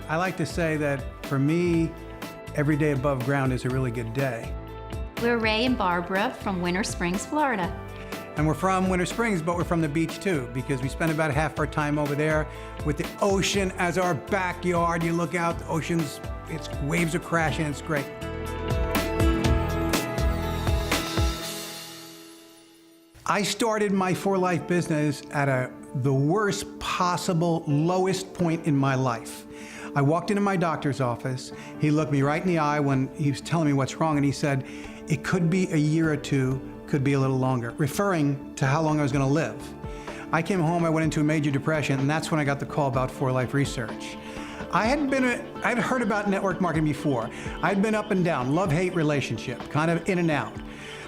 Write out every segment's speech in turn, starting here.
I like to say that for me, every day above ground is a really good day. We're Ray and Barbara from Winter Springs, Florida. And we're from Winter Springs, but we're from the beach too, because we spend about half our time over there with the ocean as our backyard. You look out, the ocean's, its waves are crashing, it's great. I started my For Life business at the worst possible, lowest point in my life. I walked into my doctor's office. He looked me right in the eye when he was telling me what's wrong, and he said, it could be a year or two, could be a little longer, referring to how long I was gonna live. I came home, I went into a major depression, and that's when I got the call about For Life Research. I'd heard about network marketing before. I'd been up and down, love-hate relationship, kind of in and out.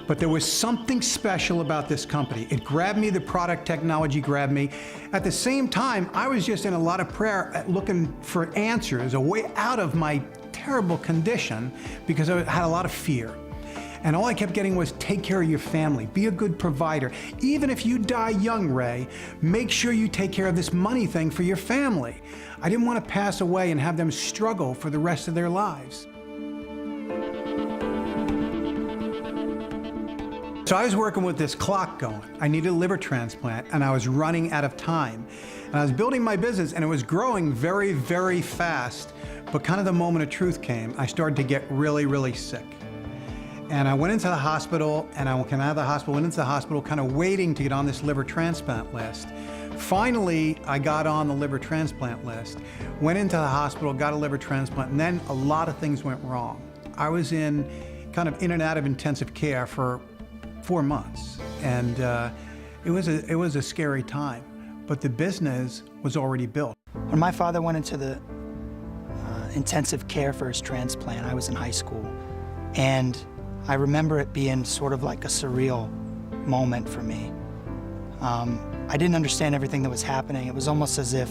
But there was something special about this company. It grabbed me, the product technology grabbed me. At the same time, I was just in a lot of prayer looking for answers, a way out of my terrible condition, because I had a lot of fear. And all I kept getting was take care of your family, be a good provider. Even if you die young, Ray, make sure you take care of this money thing for your family. I didn't want to pass away and have them struggle for the rest of their lives. So I was working with this clock going. I needed a liver transplant, and I was running out of time. And I was building my business, and it was growing very, very fast. But kind of the moment of truth came. I started to get really, really sick. And I went into the hospital, and I came out of the hospital, went into the hospital, kind of waiting to get on this liver transplant list. Finally, I got on the liver transplant list, went into the hospital, got a liver transplant, and then a lot of things went wrong. I was in and out of intensive care for 4 months, and it was a scary time, but the business was already built. When my father went into the intensive care for his transplant, I was in high school, and I remember it being sort of like a surreal moment for me. I didn't understand everything that was happening. It was almost as if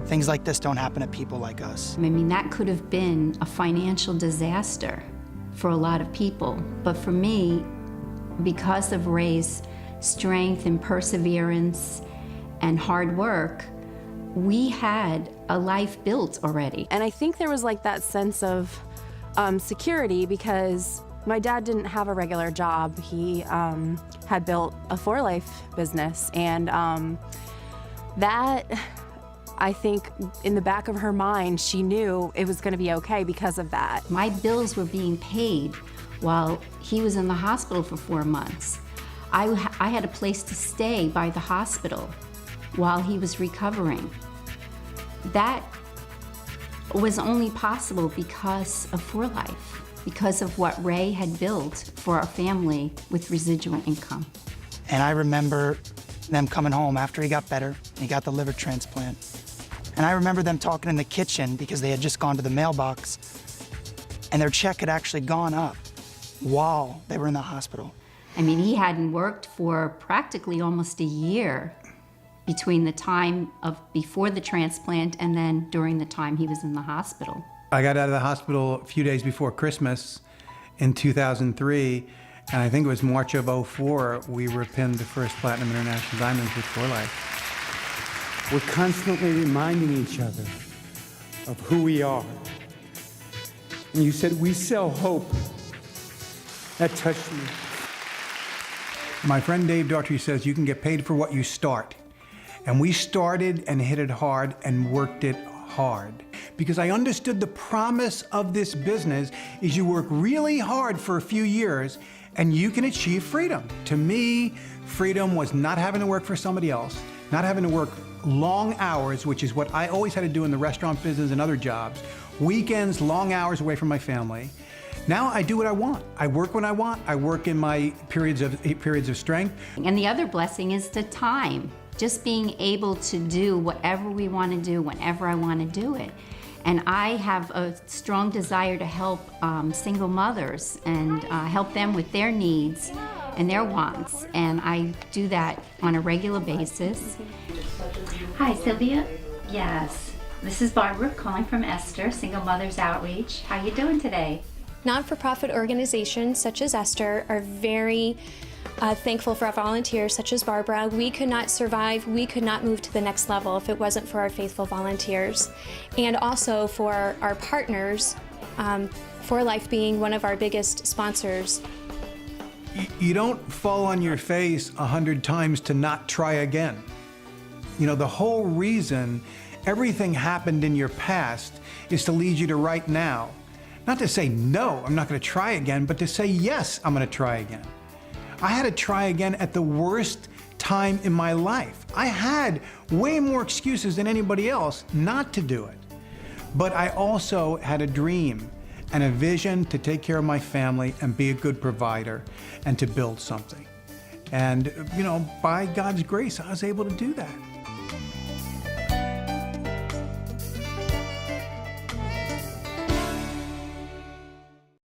things like this don't happen to people like us. I mean, that could have been a financial disaster for a lot of people, but for me, because of Ray's strength and perseverance and hard work, we had a life built already. And I think there was like that sense of security, because my dad didn't have a regular job. He had built a For Life business, and that, I think in the back of her mind, she knew it was gonna be okay because of that. My bills were being paid while he was in the hospital for 4 months. I had a place to stay by the hospital while he was recovering. That was only possible because of For Life, because of what Ray had built for our family with residual income. And I remember them coming home after he got better, he got the liver transplant. And I remember them talking in the kitchen because they had just gone to the mailbox, and their check had actually gone up while they were in the hospital. I mean, he hadn't worked for practically almost a year between the time of before the transplant and then during the time he was in the hospital. I got out of the hospital a few days before Christmas in 2003, and I think it was March of '04, we were pinned the first Platinum International Diamonds with For Life. We're constantly reminding each other of who we are. And you said, we sell hope. That touched me. My friend Dave Daughtry says you can get paid for what you start. And we started and hit it hard and worked it hard. Because I understood the promise of this business is you work really hard for a few years and you can achieve freedom. To me, freedom was not having to work for somebody else, not having to work long hours, which is what I always had to do in the restaurant business and other jobs, weekends, long hours away from my family. Now I do what I want. I work when I want. I work in my periods of strength. And the other blessing is the time. Just being able to do whatever we want to do whenever I want to do it. And I have a strong desire to help single mothers and help them with their needs and their wants. And I do that on a regular basis. Hi, Sylvia. Yes. This is Barbara calling from Esther, Single Mothers Outreach. How you doing today? Not-for-profit organizations such as Esther are very thankful for our volunteers such as Barbara. We could not survive, we could not move to the next level if it wasn't for our faithful volunteers. And also for our partners, For Life being one of our biggest sponsors. You don't fall on your face 100 times to not try again. You know, the whole reason everything happened in your past is to lead you to right now. Not to say, no, I'm not going to try again, but to say, yes, I'm going to try again. I had to try again at the worst time in my life. I had way more excuses than anybody else not to do it. But I also had a dream and a vision to take care of my family and be a good provider and to build something. And, you know, by God's grace, I was able to do that.